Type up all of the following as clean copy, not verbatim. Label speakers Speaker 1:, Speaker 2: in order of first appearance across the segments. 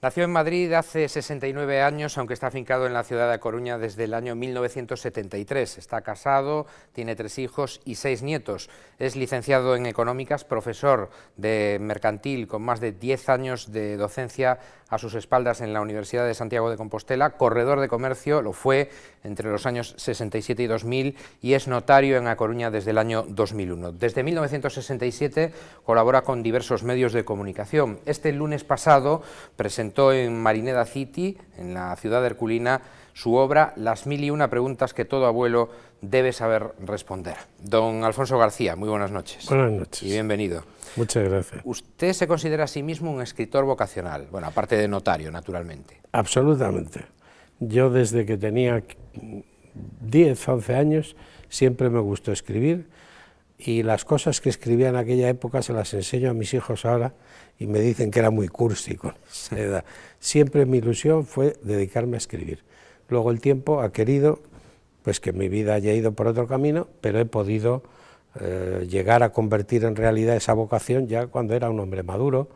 Speaker 1: Nació en Madrid hace 69 años, aunque está afincado en la ciudad de A Coruña desde el año 1973. Está casado, tiene 3 hijos y 6 nietos. Es licenciado en Económicas, profesor de mercantil con más de 10 años de docencia a sus espaldas en la Universidad de Santiago de Compostela, corredor de comercio, lo fue entre los años 67 y 2000 y es notario en A Coruña desde el año 2001. Desde 1967 colabora con diversos medios de comunicación. Este lunes pasado presentó en Marineda City, en la ciudad herculina, su obra Las 1001 preguntas que todo abuelo debe saber responder. Don Alfonso García, muy buenas noches.
Speaker 2: Buenas noches.
Speaker 1: Y bienvenido.
Speaker 2: Muchas gracias.
Speaker 1: ¿Usted se considera a sí mismo un escritor vocacional? Bueno, aparte de notario, naturalmente.
Speaker 2: Absolutamente. Yo desde que tenía 10, 11 años siempre me gustó escribir y las cosas que escribía en aquella época se las enseño a mis hijos ahora y me dicen que era muy cursi con esa edad. Siempre mi ilusión fue dedicarme a escribir. Luego el tiempo ha querido pues que mi vida haya ido por otro camino, pero he podido llegar a convertir en realidad esa vocación ya cuando era un hombre maduro,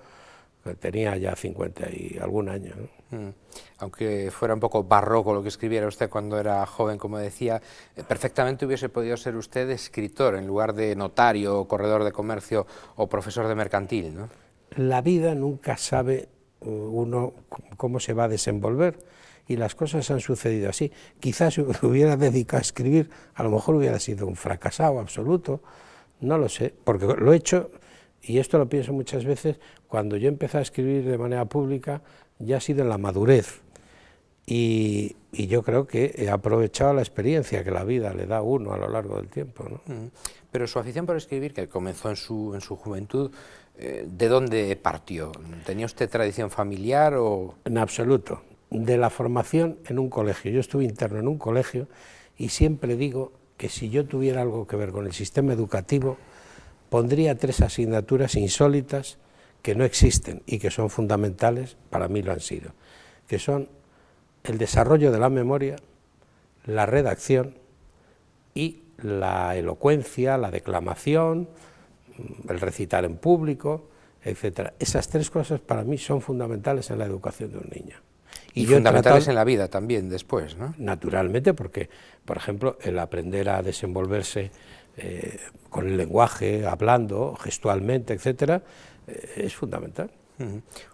Speaker 2: que tenía ya 50 y algún año, ¿no?
Speaker 1: Aunque fuera un poco barroco lo que escribiera usted cuando era joven, como decía, perfectamente hubiese podido ser usted escritor en lugar de notario, corredor de comercio o profesor de mercantil, ¿no?
Speaker 2: La vida nunca sabe uno cómo se va a desenvolver y las cosas han sucedido así. Quizás si hubiera dedicado a escribir, a lo mejor hubiera sido un fracasado absoluto, no lo sé, porque lo he hecho, y esto lo pienso muchas veces, cuando yo empecé a escribir de manera pública, ya ha sido en la madurez, y yo creo que he aprovechado la experiencia que la vida le da a uno a lo largo del tiempo, ¿no?
Speaker 1: Pero su afición por escribir, que comenzó en su juventud, ¿de dónde partió? ¿Tenía usted tradición familiar o...?
Speaker 2: En absoluto. De la formación en un colegio. Yo estuve interno en un colegio y siempre digo que si yo tuviera algo que ver con el sistema educativo, pondría 3 asignaturas insólitas que no existen y que son fundamentales, para mí lo han sido, que son el desarrollo de la memoria, la redacción y la elocuencia, la declamación, el recitar en público, etc. Esas 3 cosas para mí son fundamentales en la educación de un niño.
Speaker 1: Y fundamentales en la vida también después, ¿no?
Speaker 2: Naturalmente, porque, por ejemplo, el aprender a desenvolverse con el lenguaje, hablando, gestualmente, etcétera, es fundamental.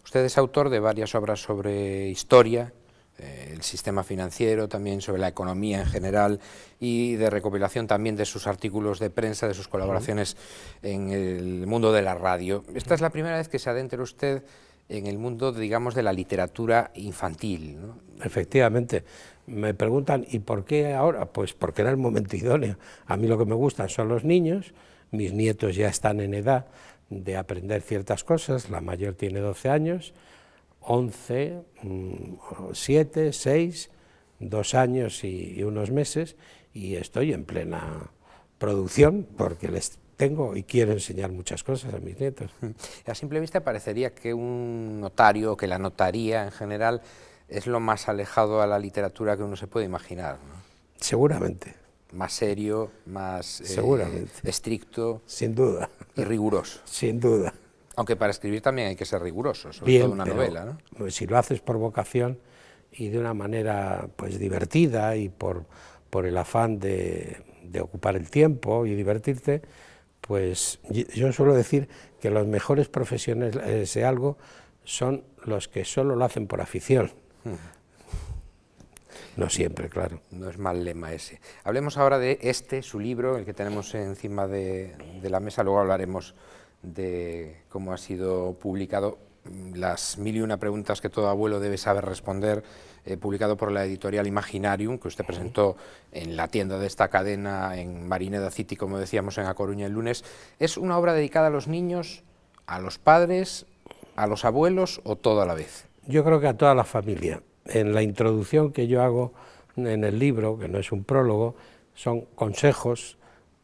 Speaker 1: Usted es autor de varias obras sobre historia, el sistema financiero, también sobre la economía en general y de recopilación también de sus artículos de prensa, de sus colaboraciones en el mundo de la radio. Esta es la primera vez que se adentra usted en el mundo, digamos, de la literatura infantil, ¿no?
Speaker 2: Efectivamente. Me preguntan, ¿y por qué ahora? Pues porque era el momento idóneo. A mí lo que me gustan son los niños, mis nietos ya están en edad de aprender ciertas cosas, la mayor tiene 12 años, 11, 7, 6, 2 años y unos meses, y estoy en plena producción porque les tengo y quiero enseñar muchas cosas a mis nietos.
Speaker 1: A simple vista parecería que un notario, que la notaría en general, es lo más alejado a la literatura que uno se puede imaginar, ¿no?
Speaker 2: Seguramente.
Speaker 1: Más serio, más estricto.
Speaker 2: Sin duda.
Speaker 1: Y riguroso.
Speaker 2: Sin duda.
Speaker 1: Aunque para escribir también hay que ser riguroso, sobre todo una novela, ¿no?
Speaker 2: Pues si lo haces por vocación y de una manera pues divertida y por el afán de ocupar el tiempo y divertirte, pues yo suelo decir que los mejores profesionales de algo son los que solo lo hacen por afición. No siempre, claro.
Speaker 1: No es mal lema ese. Hablemos ahora de su libro, el que tenemos encima de la mesa, luego hablaremos de cómo ha sido publicado, Las 1001 preguntas que todo abuelo debe saber responder, publicado por la editorial Imaginarium, que usted presentó en la tienda de esta cadena en Marineda City, como decíamos, en A Coruña el lunes. ¿Es una obra dedicada a los niños, a los padres, a los abuelos o todo a la vez?
Speaker 2: Yo creo que a toda la familia. En la introducción que yo hago en el libro, que no es un prólogo, son consejos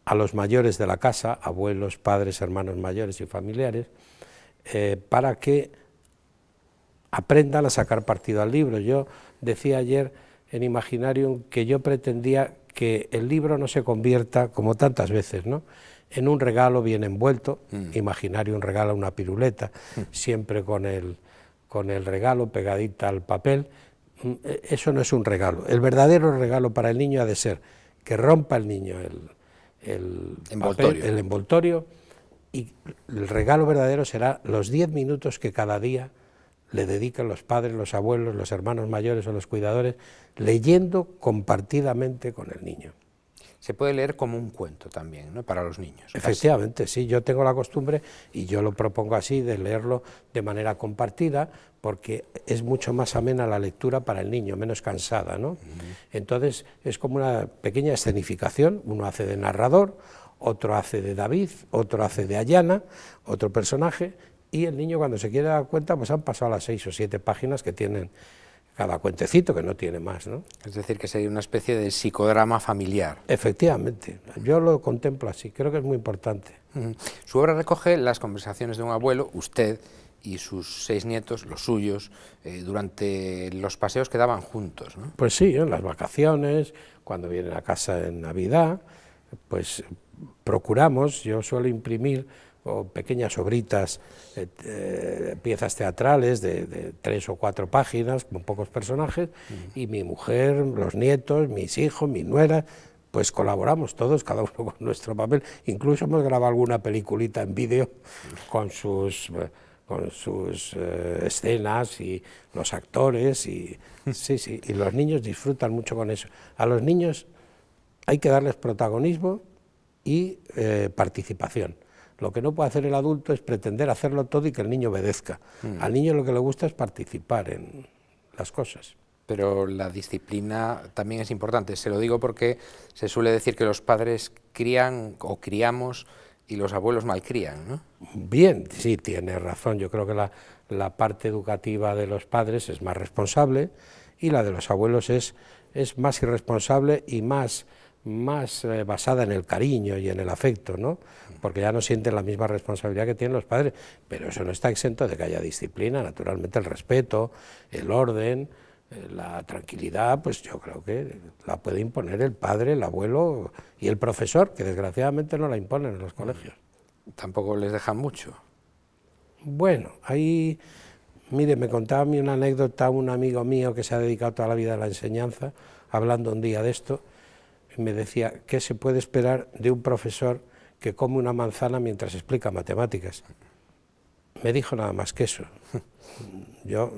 Speaker 2: a los mayores de la casa, abuelos, padres, hermanos mayores y familiares, para que aprendan a sacar partido al libro. Yo decía ayer en Imaginarium que yo pretendía que el libro no se convierta, como tantas veces, ¿no?, en un regalo bien envuelto. Imaginarium regala una piruleta, siempre con con el regalo pegadita al papel, eso no es un regalo. El verdadero regalo para el niño ha de ser que rompa el niño el envoltorio, y el regalo verdadero será los 10 minutos que cada día le dedican los padres, los abuelos, los hermanos mayores o los cuidadores, leyendo compartidamente con el niño.
Speaker 1: Se puede leer como un cuento también, ¿no?, para los niños.
Speaker 2: Efectivamente, sí, yo tengo la costumbre, y yo lo propongo así, de leerlo de manera compartida, porque es mucho más amena la lectura para el niño, menos cansada, ¿no? Entonces es como una pequeña escenificación, uno hace de narrador, otro hace de David, otro hace de Ayana, otro personaje, y el niño cuando se quiere dar cuenta, pues han pasado las 6 o 7 páginas que tienen cada cuentecito, que no tiene más, ¿no?
Speaker 1: Es decir, que sería una especie de psicodrama familiar.
Speaker 2: Efectivamente, yo lo contemplo así, creo que es muy importante.
Speaker 1: Su obra recoge las conversaciones de un abuelo, usted y sus 6 nietos, los suyos, durante los paseos que daban juntos, ¿no?
Speaker 2: Pues sí, en las vacaciones, cuando vienen a casa en Navidad, pues procuramos, yo suelo imprimir pequeñas obritas, piezas teatrales de 3 o 4 páginas, con pocos personajes, y mi mujer, los nietos, mis hijos, mi nuera, pues colaboramos todos, cada uno con nuestro papel. Incluso hemos grabado alguna peliculita en vídeo con sus escenas y los actores, y sí, y los niños disfrutan mucho con eso. A los niños hay que darles protagonismo y participación. Lo que no puede hacer el adulto es pretender hacerlo todo y que el niño obedezca. Al niño lo que le gusta es participar en las cosas.
Speaker 1: Pero la disciplina también es importante, se lo digo porque se suele decir que los padres crían o criamos y los abuelos malcrían, ¿no?
Speaker 2: Bien, sí, tiene razón, yo creo que la parte educativa de los padres es más responsable y la de los abuelos es más irresponsable y más basada en el cariño y en el afecto, ¿no? Porque ya no sienten la misma responsabilidad que tienen los padres, pero eso no está exento de que haya disciplina, naturalmente el respeto, el orden, la tranquilidad, pues yo creo que la puede imponer el padre, el abuelo y el profesor, que desgraciadamente no la imponen en los colegios.
Speaker 1: Tampoco les dejan mucho.
Speaker 2: Bueno, ahí, mire, me contaba a mí una anécdota un amigo mío que se ha dedicado toda la vida a la enseñanza, hablando un día de esto, y me decía, ¿qué se puede esperar de un profesor que come una manzana mientras explica matemáticas? Me dijo nada más que eso. Yo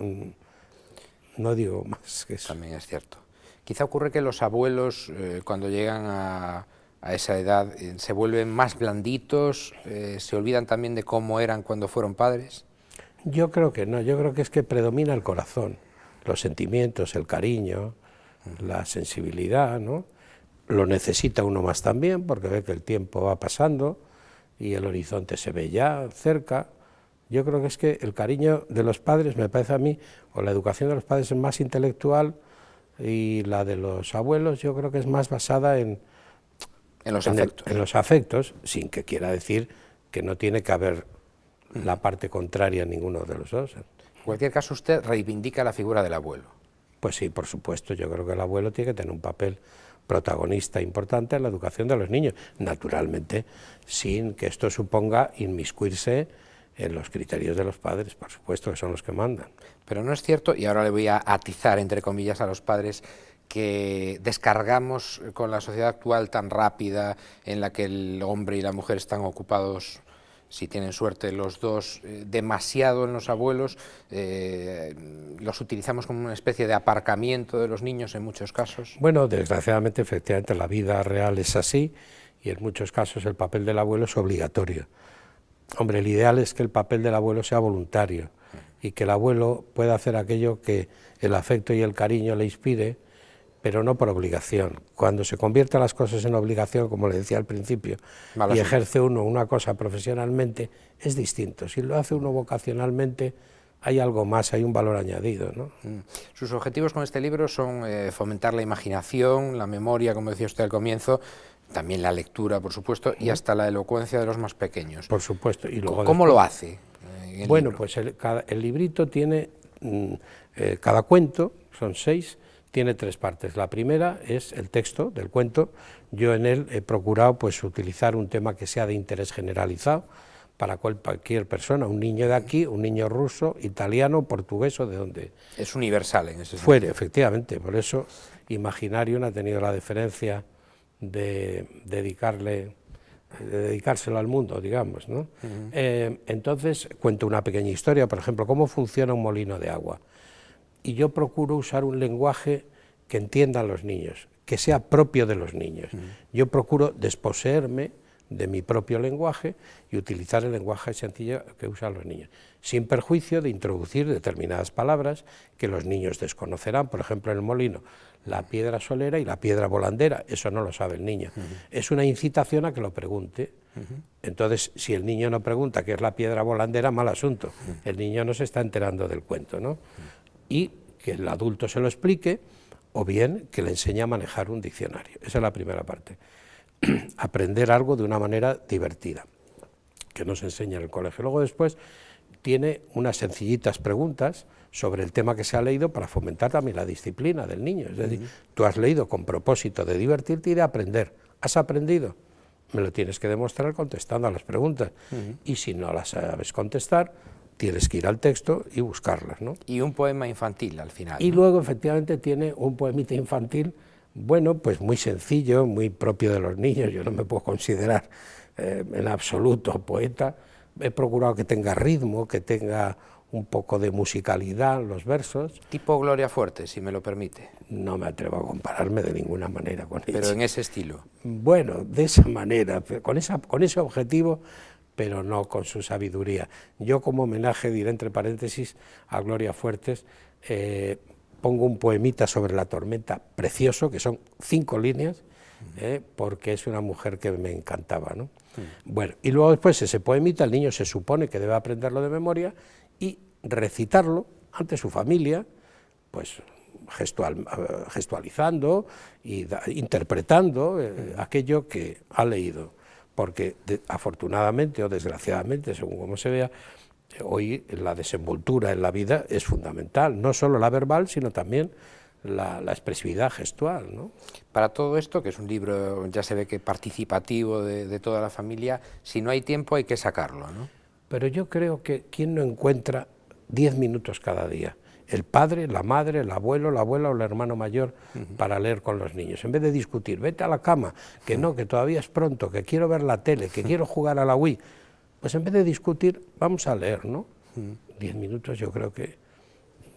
Speaker 2: no digo más que eso.
Speaker 1: También es cierto. Quizá ocurre que los abuelos, cuando llegan a esa edad, se vuelven más blanditos, se olvidan también de cómo eran cuando fueron padres.
Speaker 2: Yo creo que no, yo creo que es que predomina el corazón, los sentimientos, el cariño, la sensibilidad, ¿no? Lo necesita uno más también, porque ve que el tiempo va pasando y el horizonte se ve ya cerca. Yo creo que es que el cariño de los padres, me parece a mí, o la educación de los padres es más intelectual, y la de los abuelos yo creo que es más basada en los afectos, sin que quiera decir que no tiene que haber la parte contraria en ninguno de los dos.
Speaker 1: En cualquier caso, usted reivindica la figura del abuelo.
Speaker 2: Pues sí, por supuesto, yo creo que el abuelo tiene que tener un papel protagonista importante en la educación de los niños, naturalmente sin que esto suponga inmiscuirse en los criterios de los padres, por supuesto que son los que mandan.
Speaker 1: Pero no es cierto, y ahora le voy a atizar entre comillas a los padres, que descargamos con la sociedad actual tan rápida, en la que el hombre y la mujer están ocupados, si tienen suerte los dos, demasiado en los abuelos, los utilizamos como una especie de aparcamiento de los niños en muchos casos.
Speaker 2: Bueno, desgraciadamente, efectivamente, la vida real es así, y en muchos casos el papel del abuelo es obligatorio. Hombre, el ideal es que el papel del abuelo sea voluntario, y que el abuelo pueda hacer aquello que el afecto y el cariño le inspire, pero no por obligación. Cuando se convierten las cosas en obligación, como le decía al principio, y ejerce uno una cosa profesionalmente, es distinto. Si lo hace uno vocacionalmente, hay algo más, hay un valor añadido, ¿no?
Speaker 1: Sus objetivos con este libro son fomentar la imaginación, la memoria, como decía usted al comienzo, también la lectura, por supuesto, y hasta la elocuencia de los más pequeños.
Speaker 2: Por supuesto. Y luego
Speaker 1: ¿Cómo lo hace?
Speaker 2: Bueno, pues el librito tiene, cada cuento, son 6, tiene 3 partes. La primera es el texto del cuento. Yo en él he procurado pues utilizar un tema que sea de interés generalizado, para cualquier persona, un niño de aquí, un niño ruso, italiano, portugués o de donde
Speaker 1: es universal en ese sentido.
Speaker 2: fuere, efectivamente. Por eso Imaginarium ha tenido la deferencia de dedicárselo al mundo, digamos, ¿no? Entonces cuento una pequeña historia, por ejemplo, cómo funciona un molino de agua. Y yo procuro usar un lenguaje que entiendan los niños, que sea propio de los niños. Yo procuro desposeerme de mi propio lenguaje y utilizar el lenguaje sencillo que usan los niños, sin perjuicio de introducir determinadas palabras que los niños desconocerán. Por ejemplo, en el molino, la piedra solera y la piedra volandera, eso no lo sabe el niño. Es una incitación a que lo pregunte. Entonces, si el niño no pregunta qué es la piedra volandera, mal asunto. El niño no se está enterando del cuento, ¿no? Y que el adulto se lo explique, o bien que le enseñe a manejar un diccionario. Esa es la primera parte. Aprender algo de una manera divertida, que no se enseña en el colegio. Luego después tiene unas sencillitas preguntas sobre el tema que se ha leído para fomentar también la disciplina del niño. Es decir, tú has leído con propósito de divertirte y de aprender. ¿Has aprendido? Me lo tienes que demostrar contestando a las preguntas. Y si no las sabes contestar, tienes que ir al texto y buscarlas, ¿no?
Speaker 1: Y un poema infantil al final,
Speaker 2: y
Speaker 1: ¿no?
Speaker 2: luego efectivamente tiene un poemita infantil, bueno, pues muy sencillo, muy propio de los niños. Yo no me puedo considerar en absoluto poeta. He procurado que tenga ritmo, que tenga un poco de musicalidad los versos.
Speaker 1: Tipo Gloria Fuerte, si me lo permite.
Speaker 2: No me atrevo a compararme de ninguna manera con ella.
Speaker 1: Pero en ese estilo.
Speaker 2: Bueno, de esa manera, con ese objetivo, pero no con su sabiduría. Yo, como homenaje, diré entre paréntesis, a Gloria Fuertes, pongo un poemita sobre la tormenta precioso, que son 5 líneas, porque es una mujer que me encantaba, ¿no? Bueno, y luego después ese poemita, el niño se supone que debe aprenderlo de memoria y recitarlo ante su familia, pues gestualizando y interpretando aquello que ha leído, porque afortunadamente o desgraciadamente, según como se vea, hoy la desenvoltura en la vida es fundamental, no solo la verbal, sino también la expresividad gestual, ¿no?
Speaker 1: Para todo esto, que es un libro, ya se ve que participativo de toda la familia, si no hay tiempo hay que sacarlo, ¿no?
Speaker 2: Pero yo creo que ¿quién no encuentra 10 minutos cada día? El padre, la madre, el abuelo, la abuela o el hermano mayor para leer con los niños. En vez de discutir, vete a la cama, que no, que todavía es pronto, que quiero ver la tele, que quiero jugar a la Wii, pues en vez de discutir, vamos a leer, ¿no? 10 minutos yo creo que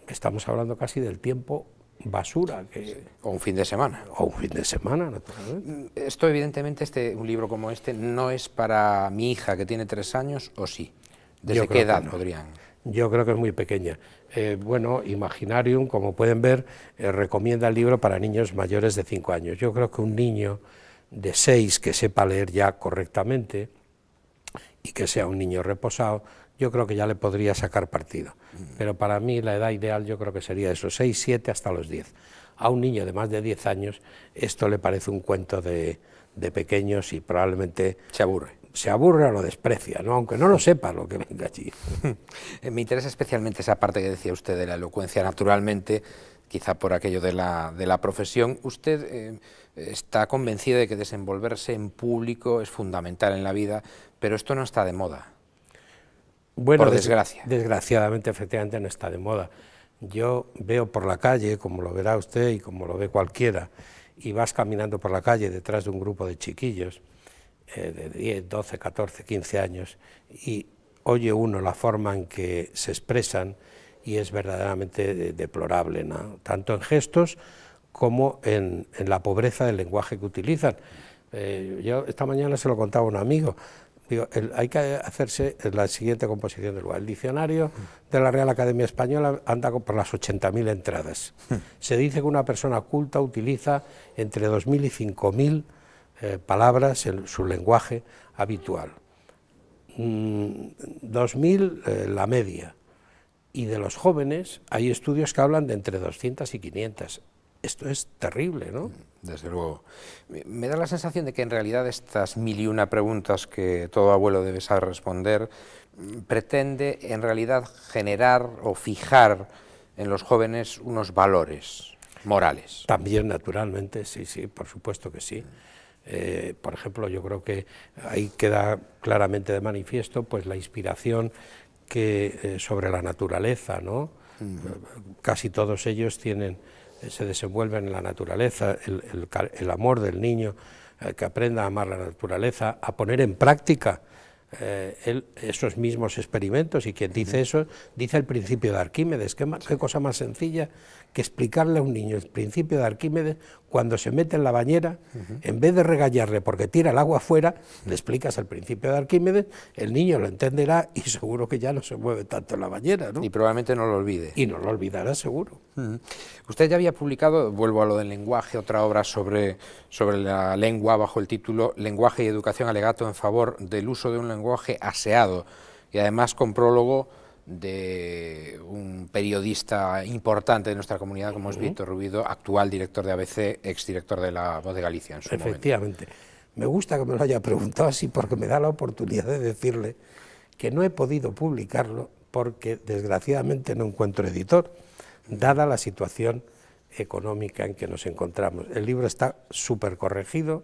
Speaker 2: estamos hablando casi del tiempo basura.
Speaker 1: O un fin de semana.
Speaker 2: O un fin de semana, naturalmente.
Speaker 1: Esto evidentemente, un libro como este, no es para mi hija que tiene 3 años, ¿o sí? ¿Desde qué edad podrían?
Speaker 2: Yo creo que es muy pequeña. Bueno, Imaginarium, como pueden ver, recomienda el libro para niños mayores de 5 años. Yo creo que un niño de 6 que sepa leer ya correctamente y que sea un niño reposado, yo creo que ya le podría sacar partido. Pero para mí la edad ideal yo creo que sería eso, 6, 7 hasta los 10. A un niño de más de 10 años esto le parece un cuento de pequeños y probablemente se aburre o lo desprecia, ¿no? Aunque no lo sepa lo que venga allí.
Speaker 1: Me interesa especialmente esa parte que decía usted de la elocuencia, naturalmente, quizá por aquello de la profesión. Usted está convencido de que desenvolverse en público es fundamental en la vida, pero esto no está de moda.
Speaker 2: Bueno,
Speaker 1: por desgracia.
Speaker 2: Desgraciadamente, efectivamente, no está de moda. Yo veo por la calle, como lo verá usted y como lo ve cualquiera, y vas caminando por la calle detrás de un grupo de chiquillos de 10, 12, 14, 15 años, y oye uno la forma en que se expresan y es verdaderamente deplorable, ¿no? Tanto en gestos como en la pobreza del lenguaje que utilizan. Yo esta mañana se lo contaba a un amigo. Digo, hay que hacerse la siguiente composición del lugar. El diccionario de la Real Academia Española anda por las 80.000 entradas. Se dice que una persona culta utiliza entre 2.000 y 5.000 palabras en su lenguaje habitual. 2.000 la media. Y de los jóvenes hay estudios que hablan de entre 200 y 500. Esto es terrible, ¿no?
Speaker 1: Desde luego. Me da la sensación de que en realidad estas 1001 preguntas que todo abuelo debe saber responder pretende en realidad generar o fijar en los jóvenes unos valores morales.
Speaker 2: También, naturalmente, sí, por supuesto que sí. Por ejemplo, yo creo que ahí queda claramente de manifiesto pues la inspiración que sobre la naturaleza, ¿no? Casi todos ellos se desenvuelven en la naturaleza, el amor del niño, que aprenda a amar la naturaleza, a poner en práctica esos mismos experimentos, y quien dice eso, dice el principio de Arquímedes. ¿Qué cosa más sencilla que explicarle a un niño el principio de Arquímedes cuando se mete en la bañera? En vez de regañarle porque tira el agua afuera, le explicas el principio de Arquímedes, el niño lo entenderá y seguro que ya no se mueve tanto en la bañera, ¿no?
Speaker 1: Y probablemente no lo olvide.
Speaker 2: Y no lo olvidará seguro.
Speaker 1: Usted ya había publicado, vuelvo a lo del lenguaje, otra obra sobre la lengua bajo el título Lenguaje y educación alegato en favor del uso de un lenguaje aseado, y además con prólogo de un periodista importante de nuestra comunidad como es Víctor Rubido, actual director de ABC, exdirector de La Voz de Galicia en su momento.
Speaker 2: Efectivamente. Me gusta que me lo haya preguntado así porque me da la oportunidad de decirle que no he podido publicarlo porque desgraciadamente no encuentro editor, dada la situación económica en que nos encontramos. El libro está súper corregido,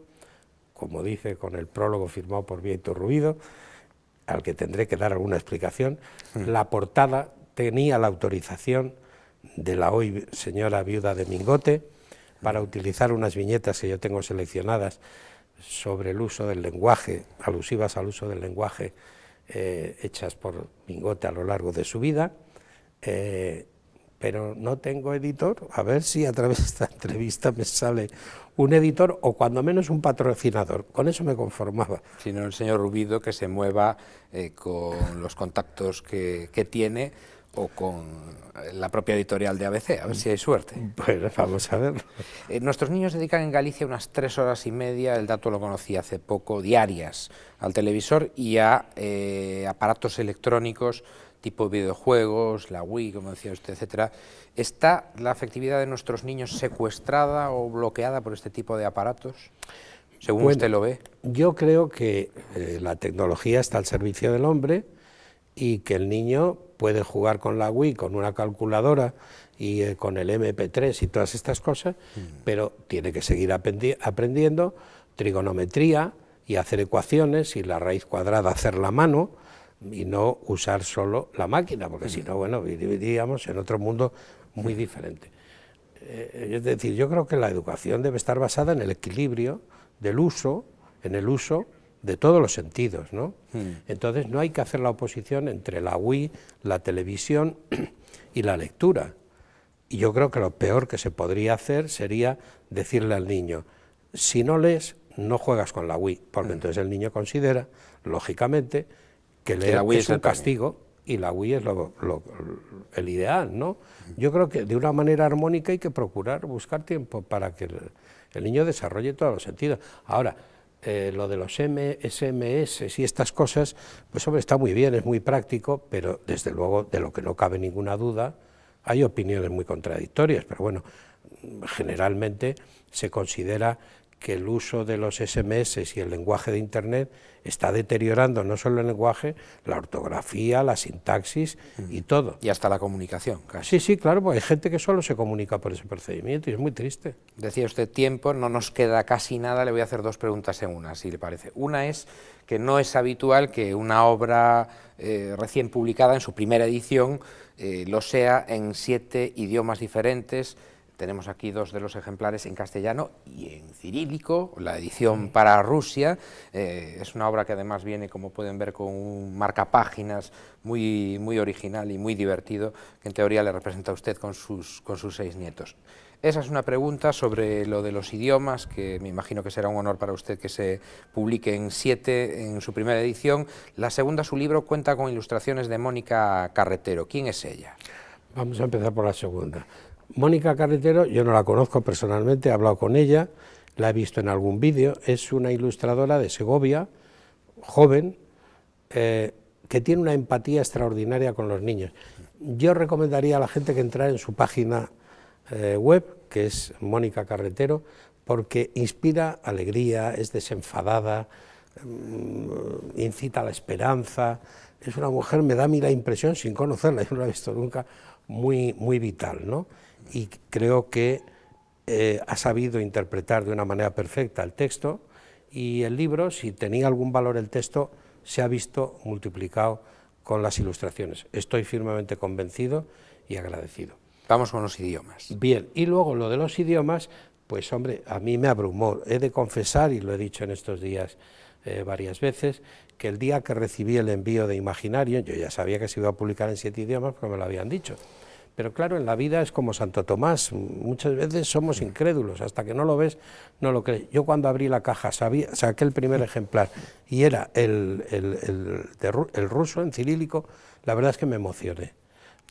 Speaker 2: como dice, con el prólogo firmado por Víctor Rubido, al que tendré que dar alguna explicación. La portada tenía la autorización de la hoy señora viuda de Mingote para utilizar unas viñetas que yo tengo seleccionadas sobre el uso del lenguaje, alusivas al uso del lenguaje, hechas por Mingote a lo largo de su vida, pero no tengo editor. A ver si a través de esta entrevista me sale un editor o cuando menos un patrocinador. Con eso me conformaba.
Speaker 1: Sino el señor Rubido que se mueva con los contactos que tiene o con la propia editorial de ABC, a ver si hay suerte.
Speaker 2: Bueno, vamos a verlo.
Speaker 1: Nuestros niños dedican en Galicia unas 3 horas y media, el dato lo conocí hace poco, diarias, al televisor y a aparatos electrónicos tipo videojuegos, la Wii, como decía usted, etcétera. ¿Está la afectividad de nuestros niños secuestrada o bloqueada por este tipo de aparatos, según usted lo ve?
Speaker 2: Yo creo que la tecnología está al servicio del hombre y que el niño puede jugar con la Wii, con una calculadora y con el MP3 y todas estas cosas, pero tiene que seguir aprendiendo trigonometría y hacer ecuaciones y la raíz cuadrada hacerla a mano, y no usar solo la máquina, porque si no, bueno, viviríamos en otro mundo muy diferente. Es decir, yo creo que la educación debe estar basada en el equilibrio del uso, en el uso de todos los sentidos, ¿no? Entonces no hay que hacer la oposición entre la Wii, la televisión y la lectura. Y yo creo que lo peor que se podría hacer sería decirle al niño, si no lees, no juegas con la Wii, porque entonces el niño considera, lógicamente, que leer es un castigo y la Wii es el ideal, ¿no? Yo creo que de una manera armónica hay que procurar buscar tiempo para que el niño desarrolle todos los sentidos. Ahora, lo de los SMS y estas cosas, pues hombre, está muy bien, es muy práctico, pero desde luego, de lo que no cabe ninguna duda, hay opiniones muy contradictorias, pero bueno, generalmente se considera que el uso de los SMS y el lenguaje de Internet está deteriorando no solo el lenguaje, la ortografía, la sintaxis y todo.
Speaker 1: Y hasta la comunicación, casi.
Speaker 2: Sí, sí, claro, porque hay gente que solo se comunica por ese procedimiento y es muy triste.
Speaker 1: Decía usted tiempo, no nos queda casi nada, le voy a hacer 2 preguntas en una, si le parece. Una es que no es habitual que una obra recién publicada en su primera edición lo sea en 7 idiomas diferentes. Tenemos aquí 2 de los ejemplares en castellano y en cirílico, la edición para Rusia. Es una obra que además viene, como pueden ver, con un marcapáginas muy original y muy divertido, que en teoría le representa a usted con sus 6 nietos. Esa es una pregunta sobre lo de los idiomas, que me imagino que será un honor para usted que se publique en 7 en su primera edición. La segunda, su libro cuenta con ilustraciones de Mónica Carretero. ¿Quién es ella?
Speaker 2: Vamos a empezar por la segunda. Mónica Carretero, yo no la conozco personalmente, he hablado con ella, la he visto en algún vídeo, es una ilustradora de Segovia, joven, que tiene una empatía extraordinaria con los niños. Yo recomendaría a la gente que entrara en su página web, que es Mónica Carretero, porque inspira alegría, es desenfadada, incita a la esperanza. Es una mujer, me da a mí la impresión, sin conocerla, yo no la he visto nunca, muy vital, ¿no? Y creo que ha sabido interpretar de una manera perfecta el texto y el libro, si tenía algún valor el texto, se ha visto multiplicado con las ilustraciones. Estoy firmemente convencido y agradecido.
Speaker 1: Vamos con los idiomas.
Speaker 2: Bien, y luego lo de los idiomas, pues hombre, a mí me abrumó. He de confesar, y lo he dicho en estos días varias veces, que el día que recibí el envío de Imaginarium, yo ya sabía que se iba a publicar en 7 idiomas porque me lo habían dicho. Pero claro, en la vida es como Santo Tomás, muchas veces somos incrédulos, hasta que no lo ves, no lo crees. Yo cuando abrí la caja saqué el primer ejemplar y era el ruso en cirílico, la verdad es que me emocioné.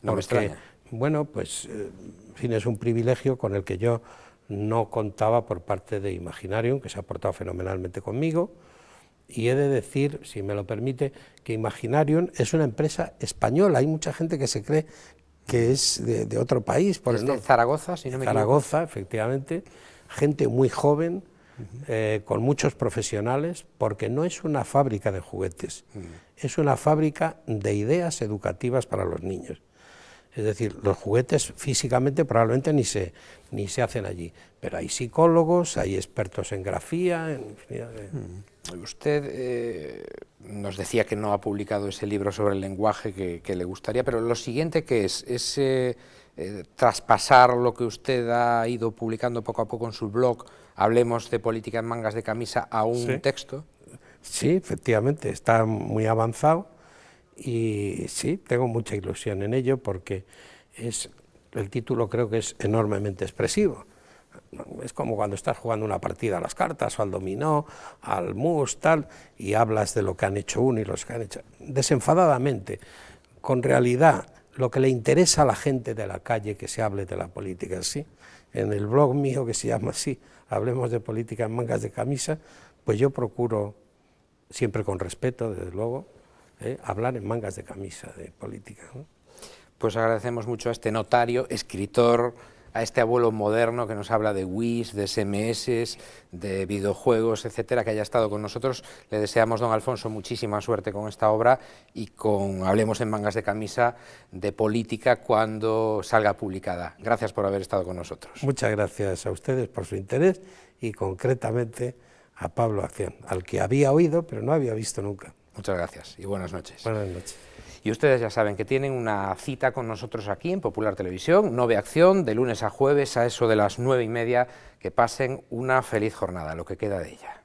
Speaker 1: No me extraña.
Speaker 2: Bueno, pues, en fin, es un privilegio con el que yo no contaba por parte de Imaginarium, que se ha portado fenomenalmente conmigo, y he de decir, si me lo permite, que Imaginarium es una empresa española. Hay mucha gente que se cree que es de otro país.
Speaker 1: ¿Es de Zaragoza, si no me equivoco?
Speaker 2: Zaragoza, efectivamente, gente muy joven, con muchos profesionales, porque no es una fábrica de juguetes, es una fábrica de ideas educativas para los niños. Es decir, los juguetes físicamente probablemente ni se hacen allí, pero hay psicólogos, hay expertos en grafía, en infinidad de...
Speaker 1: Usted nos decía que no ha publicado ese libro sobre el lenguaje que le gustaría, pero lo siguiente que es traspasar lo que usted ha ido publicando poco a poco en su blog, Hablemos de política en mangas de camisa, a un texto.
Speaker 2: Sí, efectivamente, está muy avanzado. Y sí, tengo mucha ilusión en ello porque el título creo que es enormemente expresivo. Es como cuando estás jugando una partida a las cartas o al dominó, al mus, tal, y hablas de lo que han hecho uno y los que han hecho desenfadadamente, con realidad, lo que le interesa a la gente de la calle que se hable de la política, ¿sí? En el blog mío, que se llama así, Hablemos de política en mangas de camisa, pues yo procuro, siempre con respeto, desde luego, hablar en mangas de camisa de política, ¿no?
Speaker 1: Pues agradecemos mucho a este notario, escritor, a este abuelo moderno que nos habla de Wii, de SMS, de videojuegos, etcétera, que haya estado con nosotros. Le deseamos, don Alfonso, muchísima suerte con esta obra y con Hablemos en mangas de camisa de política cuando salga publicada. Gracias por haber estado con nosotros.
Speaker 2: Muchas gracias a ustedes por su interés y concretamente a Pablo Acción, al que había oído pero no había visto nunca.
Speaker 1: Muchas gracias y buenas noches.
Speaker 2: Buenas noches.
Speaker 1: Y ustedes ya saben que tienen una cita con nosotros aquí en Popular Televisión, Nove Acción, de lunes a jueves a eso de las 9:30, que pasen una feliz jornada, lo que queda de ella.